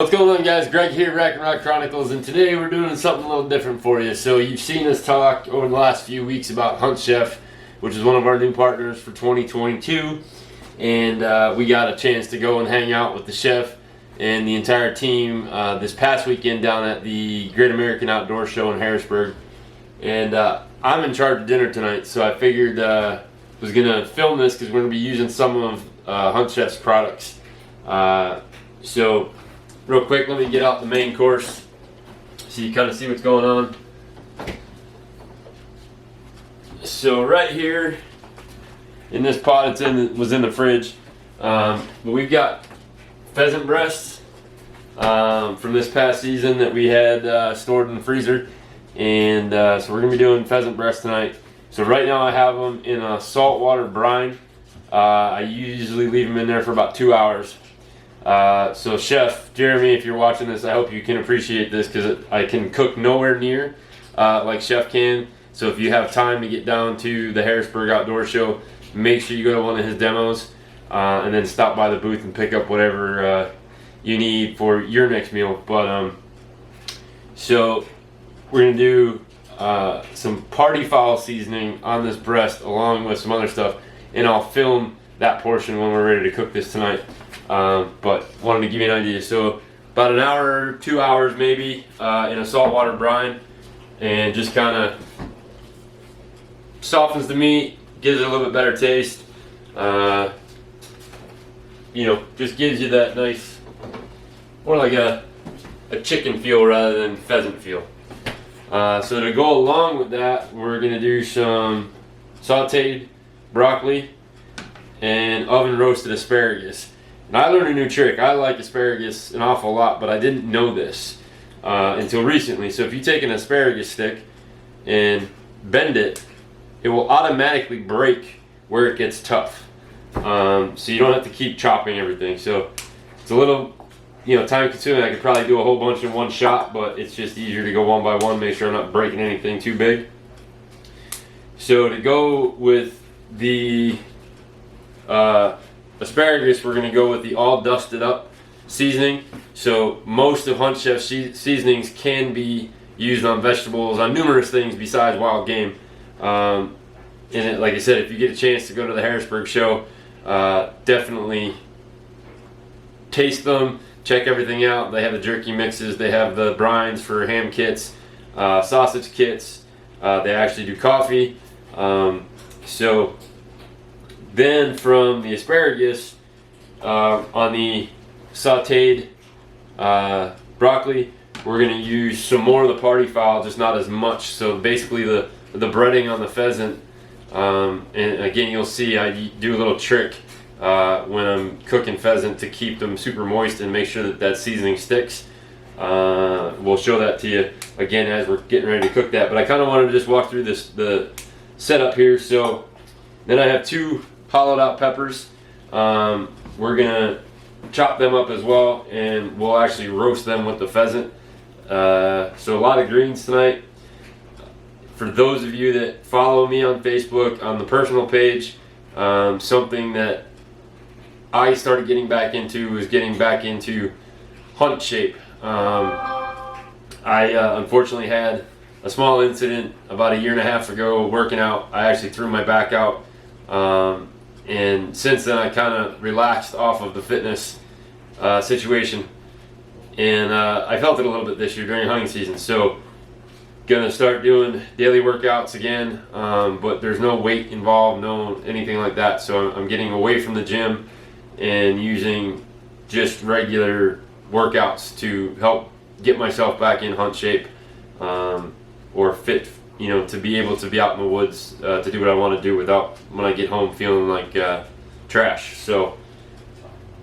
What's going on, guys? Greg here, Rack and Rock Chronicles, and today we're doing something a little different for you. So you've seen us talk over the last few weeks about Hunt Chef, which is one of our new partners for 2022, and we got a chance to go and hang out with the chef and the entire team this past weekend down at the Great American Outdoor Show in Harrisburg. And I'm in charge of dinner tonight, so I figured I was going to film this because we're going to be using some of Hunt Chef's products. So real quick, let me get out the main course so you kind of see what's going on. So right here in this pot, was in the fridge. But we've got pheasant breasts from this past season that we had stored in the freezer, and so we're gonna be doing pheasant breasts tonight. So right now I have them in a saltwater brine. I usually leave them in there for about 2 hours. So Chef Jeremy, if you're watching this, I hope you can appreciate this because I can cook nowhere near like Chef can. So if you have time to get down to the Harrisburg Outdoor Show, make sure you go to one of his demos and then stop by the booth and pick up whatever you need for your next meal. But so we're gonna do some party fowl seasoning on this breast along with some other stuff, and I'll film that portion when we're ready to cook this tonight. But wanted to give you an idea. So about an hour, 2 hours maybe in a saltwater brine, and just kind of softens the meat, gives it a little bit better taste. You know, just gives you that nice, more like a chicken feel rather than pheasant feel. So to go along with that, we're gonna do some sauteed broccoli and oven roasted asparagus. And I learned a new trick. I like asparagus an awful lot, but I didn't know this until recently. So if you take an asparagus stick and bend it, it will automatically break where it gets tough. So you don't have to keep chopping everything. So it's a little, time consuming. I could probably do a whole bunch in one shot, but it's just easier to go one by one, make sure I'm not breaking anything too big. So to go with the asparagus, we're going to go with the all dusted up seasoning. So most of Hunt Chef's seasonings can be used on vegetables, on numerous things besides wild game. And like I said, if you get a chance to go to the Harrisburg show, definitely taste them, check everything out. They have the jerky mixes, they have the brines for ham kits, sausage kits, they actually do coffee. So then from the asparagus, on the sauteed broccoli, we're going to use some more of the party fowl, just not as much. So basically the breading on the pheasant, and again you'll see I do a little trick when I'm cooking pheasant to keep them super moist and make sure that seasoning sticks. We'll show that to you again as we're getting ready to cook that, but I kind of wanted to just walk through the setup here. So then I have 2 hollowed out peppers. We're gonna chop them up as well, and we'll actually roast them with the pheasant. So a lot of greens tonight. For those of you that follow me on Facebook, on the personal page, something that I started getting back into was getting back into hunt shape. I unfortunately had a small incident about 1.5 years ago working out. I actually threw my back out. And since then I kind of relaxed off of the fitness situation, and I felt it a little bit this year during hunting season. So gonna start doing daily workouts again, but there's no weight involved, no anything like that. So I'm getting away from the gym and using just regular workouts to help get myself back in hunt shape, or fit, to be able to be out in the woods to do what I want to do without, when I get home, feeling like trash. So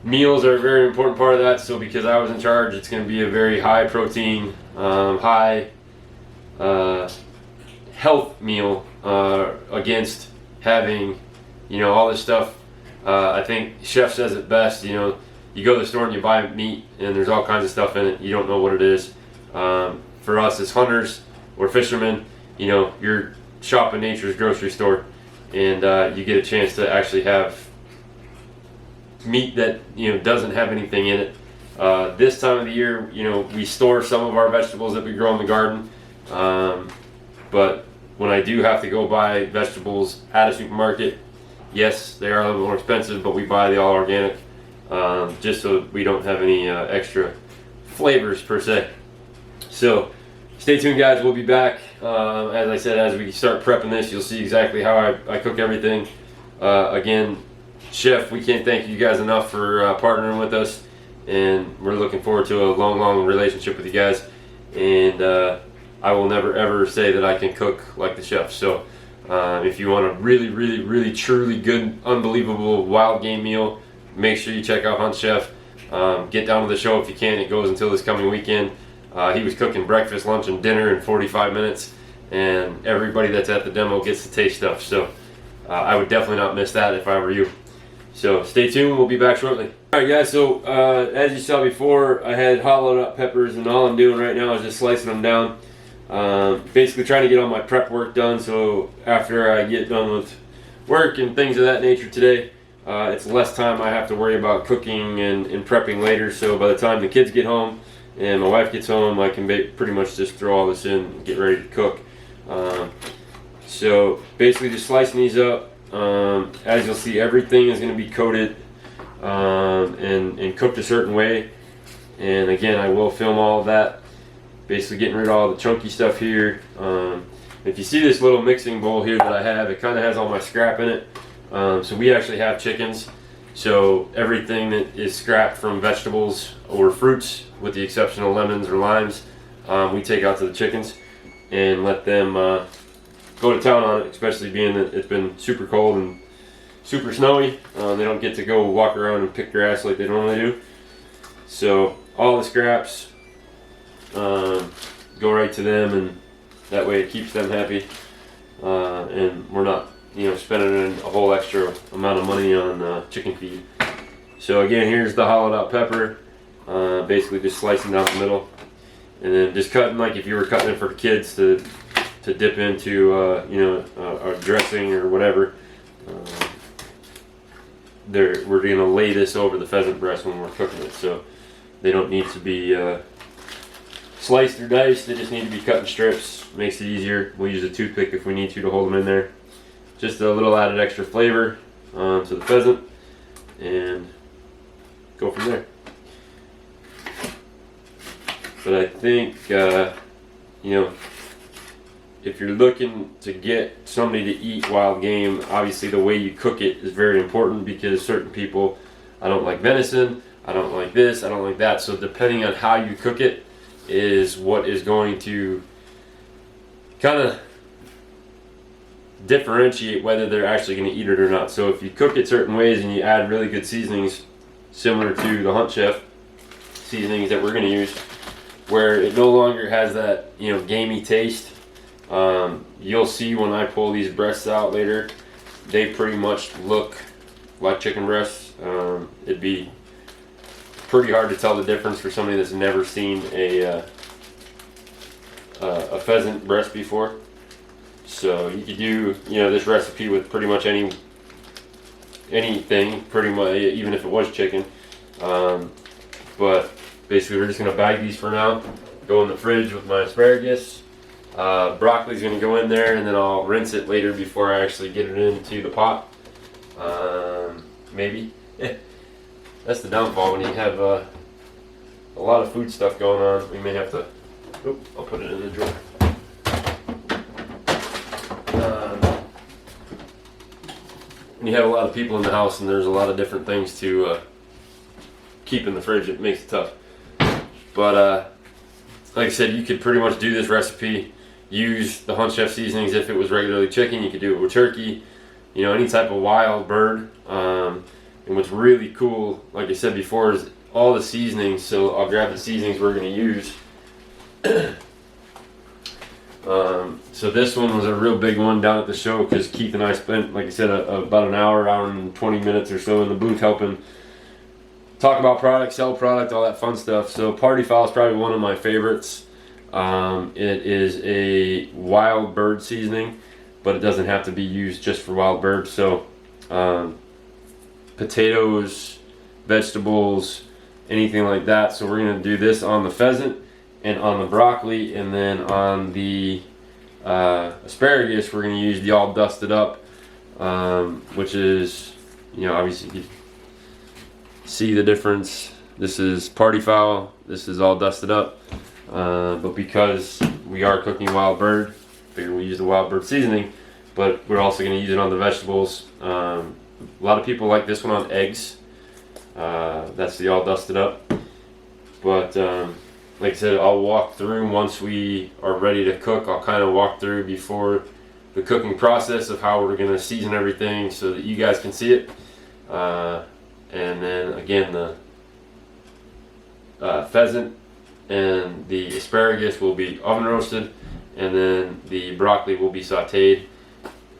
meals are a very important part of that. So because I was in charge, it's going to be a very high protein, high health meal against having, all this stuff. I think Chef says it best. You go to the store and you buy meat, and there's all kinds of stuff in it. You don't know what it is. For us as hunters or fishermen, you're shopping nature's grocery store, and you get a chance to actually have meat that doesn't have anything in it, This time of the year, you know, we store some of our vegetables that we grow in the garden, but when I do have to go buy vegetables at a supermarket, yes, they are a little more expensive, but we buy the all organic, just so we don't have any extra flavors per se. So stay tuned, guys. We'll be back. As I said, as we start prepping this, you'll see exactly how I cook everything. Again, Chef, we can't thank you guys enough for partnering with us, and we're looking forward to a long relationship with you guys. And I will never ever say that I can cook like the chef. So if you want a really truly good, unbelievable wild game meal, make sure you check out Hunt Chef. Get down to the show if you can. It goes until this coming weekend. He was cooking breakfast, lunch, and dinner in 45 minutes, and everybody that's at the demo gets to taste stuff. So I would definitely not miss that if I were you. So stay tuned. We'll be back shortly. All right, guys. So as you saw before, I had hollowed up peppers, and all I'm doing right now is just slicing them down. Basically trying to get all my prep work done, so after I get done with work and things of that nature today, it's less time I have to worry about cooking and prepping later. So by the time the kids get home and my wife gets home, I can pretty much just throw all this in and get ready to cook. So basically just slicing these up. As you'll see, everything is going to be coated and cooked a certain way. And again, I will film all of that. Basically getting rid of all the chunky stuff here. If you see this little mixing bowl here that I have, it kind of has all my scrap in it. So we actually have chickens. So everything that is scrapped from vegetables or fruits, with the exception of lemons or limes, we take out to the chickens and let them go to town on it, especially being that it's been super cold and super snowy. They don't get to go walk around and pick grass like they normally do. So all the scraps go right to them, and that way it keeps them happy, and we're not, you know, spending a whole extra amount of money on chicken feed. So again, here's the hollowed out pepper, basically just slicing down the middle, and then just cutting like if you were cutting it for the kids to dip into, you know, a dressing or whatever. We're gonna lay this over the pheasant breast when we're cooking it, so they don't need to be sliced or diced. They just need to be cut in strips. Makes it easier. We'll use a toothpick if we need to hold them in there. Just a little added extra flavor to the pheasant, and go from there. But I think, you know, if you're looking to get somebody to eat wild game, obviously the way you cook it is very important, because certain people, I don't like venison, I don't like this, I don't like that. So depending on how you cook it is what is going to kind of differentiate whether they're actually going to eat it or not. So if you cook it certain ways and you add really good seasonings, similar to the Hunt Chef seasonings that we're going to use, where it no longer has that, you know, gamey taste, you'll see when I pull these breasts out later, they pretty much look like chicken breasts. It'd be pretty hard to tell the difference for somebody that's never seen a pheasant breast before. So you could do, you know, this recipe with pretty much anything, pretty much, even if it was chicken. But basically, we're just gonna bag these for now. Go in the fridge with my asparagus. Broccoli's gonna go in there, and then I'll rinse it later before I actually get it into the pot. Maybe. That's the downfall when you have a lot of food stuff going on. We may have to. Oop, I'll put it in the drawer. When you have a lot of people in the house and there's a lot of different things to keep in the fridge, it makes it tough. But like I said, you could pretty much do this recipe, use the Hunt Chef seasonings if it was regularly chicken. You could do it with turkey, you know, any type of wild bird. And what's really cool, like I said before, is all the seasonings. So I'll grab the seasonings we're going to use. So this one was a real big one down at the show, because Keith and I spent, like I said, about an hour and 20 minutes or so in the booth helping talk about product, sell product, all that fun stuff. So Party Fowl is probably one of my favorites. It is a wild bird seasoning, but it doesn't have to be used just for wild birds. So potatoes, vegetables, anything like that. So we're going to do this on the pheasant and on the broccoli, and then on the asparagus we're going to use the all dusted up, which is, you know, obviously you can see the difference. This is party fowl, this is all dusted up, but because we are cooking wild bird, figure we'll use the wild bird seasoning, but we're also going to use it on the vegetables. A lot of people like this one on eggs. That's the all dusted up, but like I said, I'll walk through once we are ready to cook. I'll kind of walk through before the cooking process of how we're going to season everything so that you guys can see it. And then again, the pheasant and the asparagus will be oven roasted, and then the broccoli will be sauteed,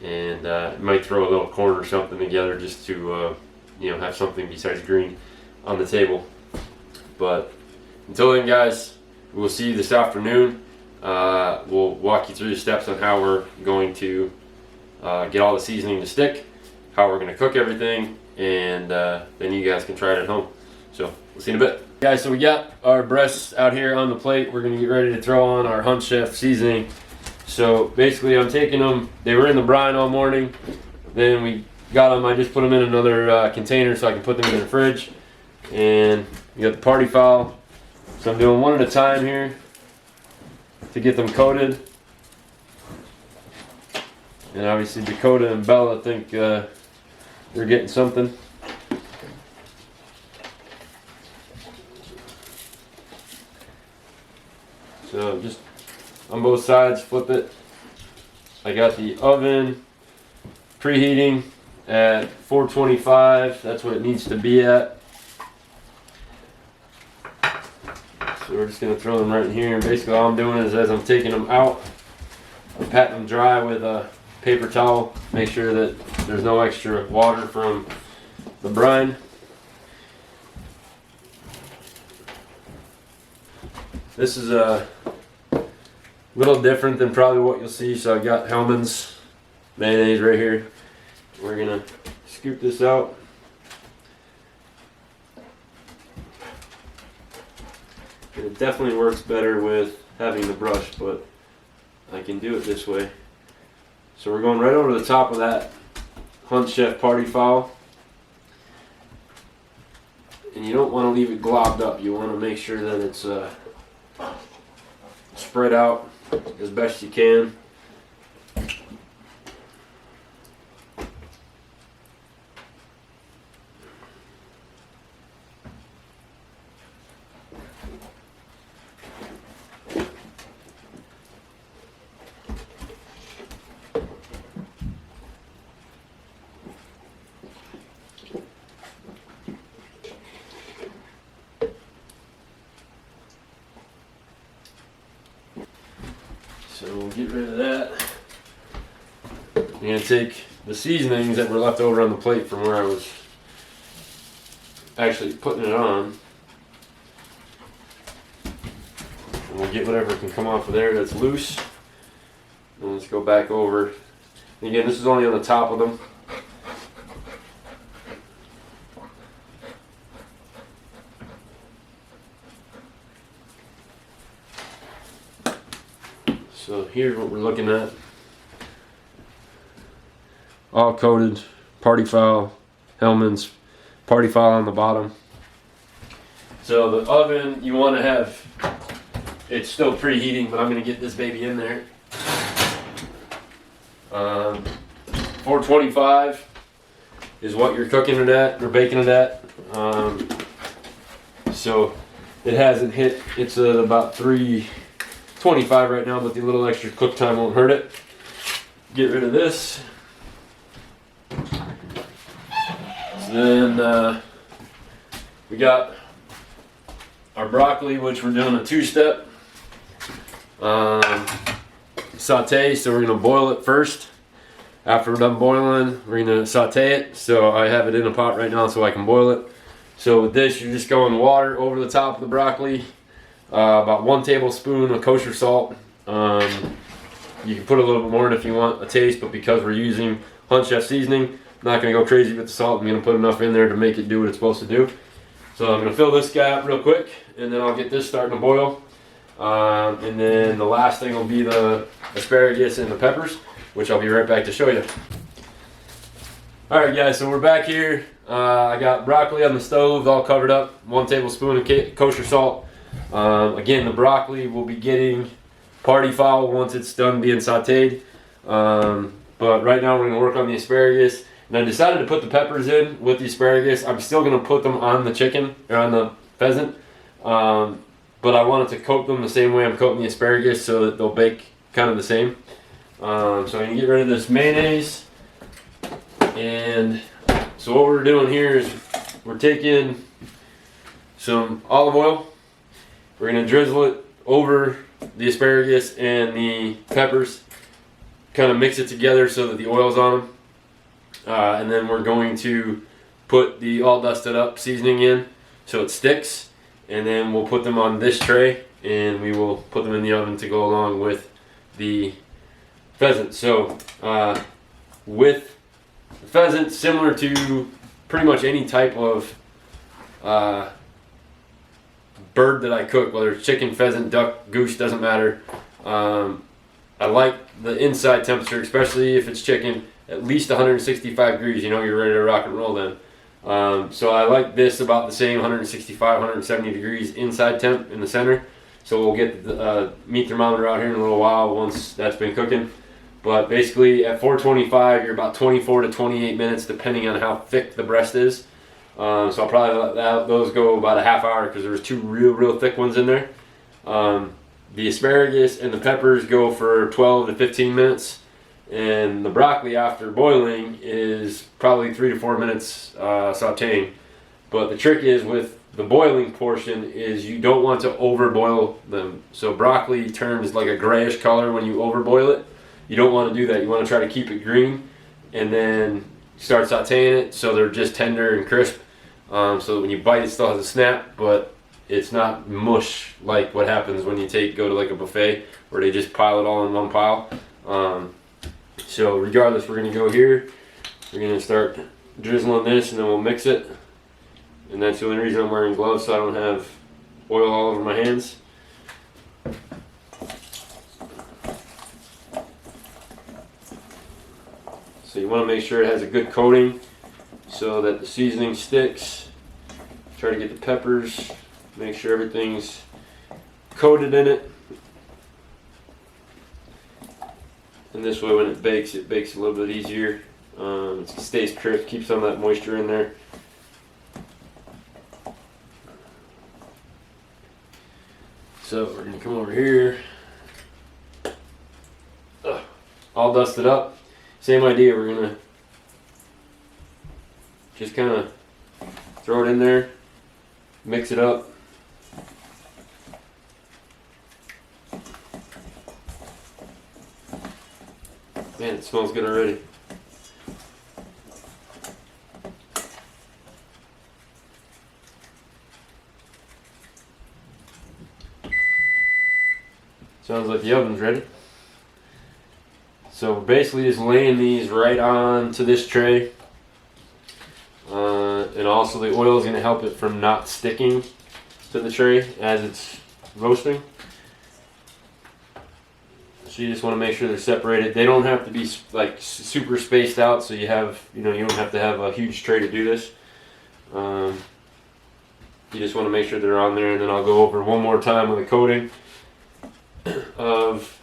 and might throw a little corn or something together just to you know, have something besides green on the table. But until then, guys, we'll see you this afternoon. We'll walk you through the steps on how we're going to get all the seasoning to stick, how we're going to cook everything, and then you guys can try it at home. So we'll see you in a bit. Guys, so we got our breasts out here on the plate. We're going to get ready to throw on our Hunt Chef seasoning. So basically I'm taking them, they were in the brine all morning, then we got them, I just put them in another container so I can put them in the fridge. And we got the party fowl. So I'm doing one at a time here to get them coated. And obviously Dakota and Bella think they're getting something. So just on both sides, flip it. I got the oven preheating at 425. That's what it needs to be at. So we're just going to throw them right in here, and basically all I'm doing is, as I'm taking them out, I'm patting them dry with a paper towel, make sure that there's no extra water from the brine. This is a little different than probably what you'll see. So I got Hellman's mayonnaise right here. We're going to scoop this out. And it definitely works better with having the brush, but I can do it this way. So we're going right over the top of that Hunt Chef party fowl. And you don't want to leave it globbed up. You want to make sure that it's spread out as best you can. So we'll get rid of that. I'm going to take the seasonings that were left over on the plate from where I was actually putting it on. And we'll get whatever can come off of there that's loose. And let's go back over. And again, this is only on the top of them. So here's what we're looking at. All coated, party fowl, Hellman's, party fowl on the bottom. So the oven, you want to have, it's still preheating, but I'm going to get this baby in there. 425 is what you're cooking it at, or baking it at. So it hasn't hit, it's at about 325 right now, but the little extra cook time won't hurt it. Get rid of this. So then we got our broccoli, which we're doing a two-step saute. So we're going to boil it first. After we're done boiling, we're going to saute it. So I have it in a pot right now so I can boil it. So with this, you're just going water over the top of the broccoli. About 1 tablespoon of kosher salt. You can put a little bit more in if you want a taste, but because we're using Hunt Chef seasoning, I'm not going to go crazy with the salt. I'm going to put enough in there to make it do what it's supposed to do. So I'm going to fill this guy up real quick, and then I'll get this starting to boil. And then the last thing will be the asparagus and the peppers, which I'll be right back to show you. Alright guys, so we're back here. I got broccoli on the stove all covered up, 1 tablespoon of kosher salt. Again, the broccoli will be getting party fowl once it's done being sauteed. But right now we're going to work on the asparagus. And I decided to put the peppers in with the asparagus. I'm still going to put them on the chicken, or on the pheasant. But I wanted to coat them the same way I'm coating the asparagus so that they'll bake kind of the same. So I'm going to get rid of this mayonnaise. And so what we're doing here is we're taking some olive oil. We're going to drizzle it over the asparagus and the peppers. Kind of mix it together so that the oil's on them. And then we're going to put the all dusted up seasoning in so it sticks. And then we'll put them on this tray and we will put them in the oven to go along with the pheasant. So with the pheasant, similar to pretty much any type of bird that I cook, whether it's chicken, pheasant, duck, goose, doesn't matter. I like the inside temperature, especially if it's chicken, at least 165 degrees. You know you're ready to rock and roll then. So I like this about the same, 165, 170 degrees inside temp in the center. So we'll get the meat thermometer out here in a little while once that's been cooking. But basically at 425, you're about 24 to 28 minutes depending on how thick the breast is. So I'll probably let those go about a half hour because there's 2 real thick ones in there. The asparagus and the peppers go for 12 to 15 minutes. And the broccoli after boiling is probably 3 to 4 minutes sauteing. But the trick is with the boiling portion is you don't want to overboil them. So broccoli turns like a grayish color when you overboil it. You don't want to do that. You want to try to keep it green and then start sauteing it so they're just tender and crisp. So that when you bite it still has a snap, but it's not mush like what happens when you go to like a buffet where they just pile it all in one pile. So regardless, we're going to go here. We're going to start drizzling this and then we'll mix it. And that's the only reason I'm wearing gloves, so I don't have oil all over my hands. So you want to make sure it has a good coating so that the seasoning sticks. Try to get the peppers, make sure everything's coated in it. And this way when it bakes a little bit easier. It stays crisp, keeps some of that moisture in there. So we're going to come over here. All dusted up. Same idea, we're going to just kind of throw it in there, mix it up. Man, it smells good already. Sounds like the oven's ready. So we're basically just laying these right on to this tray. And also the oil is going to help it from not sticking to the tray as it's roasting. So you just want to make sure they're separated. They don't have to be like super spaced out, so you don't have to have a huge tray to do this. You just want to make sure they're on there, and then I'll go over one more time with a coating of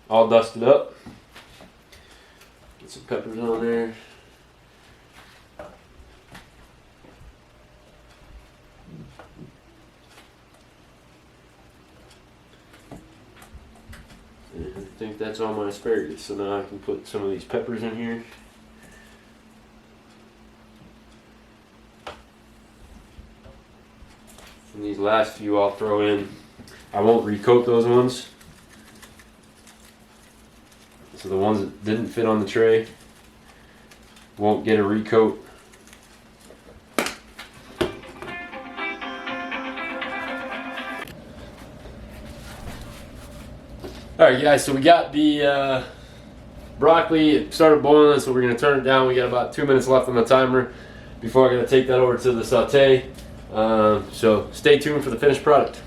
all dusted up. Get some peppers on there. I think that's all my asparagus, so now I can put some of these peppers in here. And these last few I'll throw in. I won't recoat those ones. So the ones that didn't fit on the tray won't get a recoat. Alright guys, so we got the broccoli. It started boiling, so we're going to turn it down. We got about 2 minutes left on the timer before I'm going to take that over to the saute. So stay tuned for the finished product.